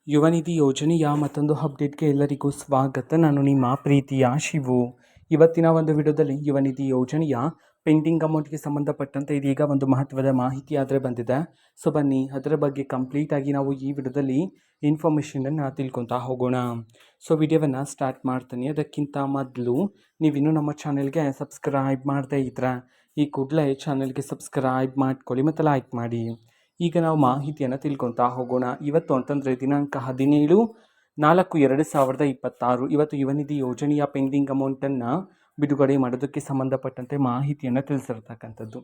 ಯುವ ನಿಧಿ ಯೋಜನೆಯ ಮತ್ತೊಂದು ಅಪ್ಡೇಟ್ಗೆ ಎಲ್ಲರಿಗೂ ಸ್ವಾಗತ. ನಾನು ನಿಮ್ಮ ಪ್ರೀತಿಯ ಶಿವು. ಇವತ್ತಿನ ಒಂದು ವಿಡಿಯೋದಲ್ಲಿ ಯುವ ನಿಧಿ ಯೋಜನೆಯ ಪೆಂಡಿಂಗ್ ಅಮೌಂಟ್ಗೆ ಸಂಬಂಧಪಟ್ಟಂತೆ ಇದೀಗ ಒಂದು ಮಹತ್ವದ ಮಾಹಿತಿ ಆದರೆ ಬಂದಿದೆ. ಸೊ ಬನ್ನಿ ಅದರ ಬಗ್ಗೆ ಕಂಪ್ಲೀಟಾಗಿ ನಾವು ಈ ವಿಡಿಯೋದಲ್ಲಿ ಇನ್ಫಾರ್ಮೇಷನನ್ನು ತಿಳ್ಕೊತಾ ಹೋಗೋಣ. ಸೊ ವಿಡಿಯೋವನ್ನು ಸ್ಟಾರ್ಟ್ ಮಾಡ್ತೀನಿ. ಅದಕ್ಕಿಂತ ಮೊದಲು ನೀವಿನ್ನೂ ನಮ್ಮ ಚಾನೆಲ್ಗೆ ಸಬ್ಸ್ಕ್ರೈಬ್ ಮಾಡದೇ ಇದ್ರೆ ಈ ಕೂಡಲೇ ಚಾನೆಲ್ಗೆ ಸಬ್ಸ್ಕ್ರೈಬ್ ಮಾಡ್ಕೊಳ್ಳಿ ಮತ್ತು ಲೈಕ್ ಮಾಡಿ. ಈಗ ನಾವು ಮಾಹಿತಿಯನ್ನು ತಿಳ್ಕೊತಾ ಹೋಗೋಣ. ಇವತ್ತು ಅಂತಂದರೆ ದಿನಾಂಕ 17/4/2026 ಇವತ್ತು ಯುವ ನಿಧಿ ಯೋಜನೆಯ ಪೆಂಡಿಂಗ್ ಅಮೌಂಟನ್ನು ಬಿಡುಗಡೆ ಮಾಡೋದಕ್ಕೆ ಸಂಬಂಧಪಟ್ಟಂತೆ ಮಾಹಿತಿಯನ್ನು ತಿಳಿಸಿರ್ತಕ್ಕಂಥದ್ದು.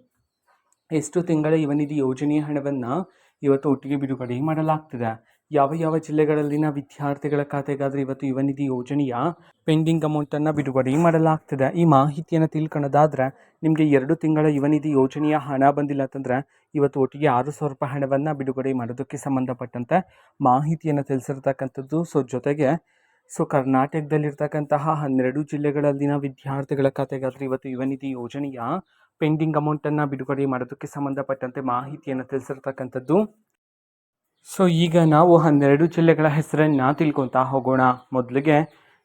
ಎಷ್ಟು ತಿಂಗಳ ಯುವ ನಿಧಿ ಯೋಜನೆಯ ಹಣವನ್ನು ಇವತ್ತು ಒಟ್ಟಿಗೆ ಬಿಡುಗಡೆ ಮಾಡಲಾಗ್ತದೆ. ಯಾವ ಯಾವ ಜಿಲ್ಲೆಗಳಲ್ಲಿನ ವಿದ್ಯಾರ್ಥಿಗಳ ಖಾತೆಗಾದರೆ ಇವತ್ತು ಯುವ ನಿಧಿ ಯೋಜನೆಯ ಪೆಂಡಿಂಗ್ ಅಮೌಂಟನ್ನು ಬಿಡುಗಡೆ ಮಾಡಲಾಗ್ತದೆ. ಈ ಮಾಹಿತಿಯನ್ನು ತಿಳ್ಕೊಳ್ಳೋದಾದ್ರೆ ನಿಮಗೆ 2 ತಿಂಗಳ ಯುವ ನಿಧಿ ಯೋಜನೆಯ ಹಣ ಬಂದಿಲ್ಲ ಅಂತಂದರೆ ಇವತ್ತು ಒಟ್ಟಿಗೆ 6,000 ರೂಪಾಯಿ ಹಣವನ್ನು ಬಿಡುಗಡೆ ಮಾಡೋದಕ್ಕೆ ಸಂಬಂಧಪಟ್ಟಂತೆ ಮಾಹಿತಿಯನ್ನು ತಿಳಿಸಿರ್ತಕ್ಕಂಥದ್ದು. ಜೊತೆಗೆ ಕರ್ನಾಟಕದಲ್ಲಿರ್ತಕ್ಕಂತಹ 12 ಜಿಲ್ಲೆಗಳಲ್ಲಿನ ವಿದ್ಯಾರ್ಥಿಗಳ ಖಾತೆಗಾದರೆ ಇವತ್ತು ಯುವ ನಿಧಿ ಯೋಜನೆಯ ಪೆಂಡಿಂಗ್ ಅಮೌಂಟನ್ನು ಬಿಡುಗಡೆ ಮಾಡೋದಕ್ಕೆ ಸಂಬಂಧಪಟ್ಟಂತೆ ಮಾಹಿತಿಯನ್ನು ತಿಳಿಸಿರ್ತಕ್ಕಂಥದ್ದು. ಈಗ ನಾವು 12 ಜಿಲ್ಲೆಗಳ ಹೆಸರನ್ನು ತಿಳ್ಕೊತಾ ಹೋಗೋಣ. ಮೊದಲಿಗೆ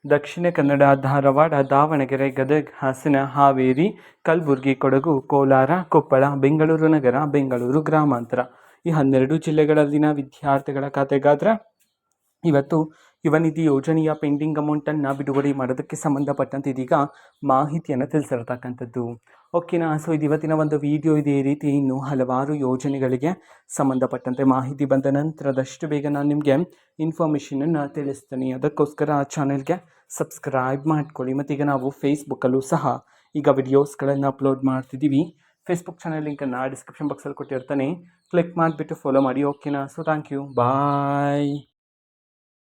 ದಕ್ಷಿಣ ಕನ್ನಡ, ಧಾರವಾಡ, ದಾವಣಗೆರೆ, ಗದಗ, ಹಾಸನ, ಹಾವೇರಿ, ಕಲಬುರಗಿ, ಕೊಡಗು, ಕೋಲಾರ, ಕೊಪ್ಪಳ, ಬೆಂಗಳೂರು ನಗರ, ಬೆಂಗಳೂರು ಗ್ರಾಮಾಂತರ ಈ 12 ಜಿಲ್ಲೆಗಳಲ್ಲಿನ ವಿದ್ಯಾರ್ಥಿಗಳ ಖಾತೆಗಾದರೆ ಇವತ್ತು ಯುವ ನಿಧಿ ಯೋಜನೆಯ ಪೆಂಡಿಂಗ್ ಅಮೌಂಟನ್ನು ಬಿಡುಗಡೆ ಮಾಡೋದಕ್ಕೆ ಸಂಬಂಧಪಟ್ಟಂತೆ ಇದೀಗ ಮಾಹಿತಿಯನ್ನು ತಿಳಿಸಿರ್ತಕ್ಕಂಥದ್ದು. ಓಕೆನಾ. ಇದು ಇವತ್ತಿನ ಒಂದು ವಿಡಿಯೋ. ಇದೇ ರೀತಿ ಇನ್ನೂ ಹಲವಾರು ಯೋಜನೆಗಳಿಗೆ ಸಂಬಂಧಪಟ್ಟಂತೆ ಮಾಹಿತಿ ಬಂದ ನಂತರದಷ್ಟು ಬೇಗ ನಾನು ನಿಮಗೆ ಇನ್ಫಾರ್ಮೇಷನನ್ನು ತಿಳಿಸ್ತೀನಿ. ಅದಕ್ಕೋಸ್ಕರ ಆ ಚಾನೆಲ್ಗೆ ಸಬ್ಸ್ಕ್ರೈಬ್ ಮಾಡ್ಕೊಳ್ಳಿ. ಮತ್ತು ಈಗ ನಾವು ಫೇಸ್ಬುಕ್ಕಲ್ಲೂ ಸಹ ಈಗ ವಿಡಿಯೋಸ್ಗಳನ್ನು ಅಪ್ಲೋಡ್ ಮಾಡ್ತಿದ್ದೀವಿ. ಫೇಸ್ಬುಕ್ ಚಾನಲ್ ಲಿಂಕನ್ನು ಡಿಸ್ಕ್ರಿಪ್ಷನ್ ಬಾಕ್ಸಲ್ಲಿ ಕೊಟ್ಟಿರ್ತಾನೆ, ಕ್ಲಿಕ್ ಮಾಡಿಬಿಟ್ಟು ಫಾಲೋ ಮಾಡಿ. ಓಕೆನಾ. Thank you, bye.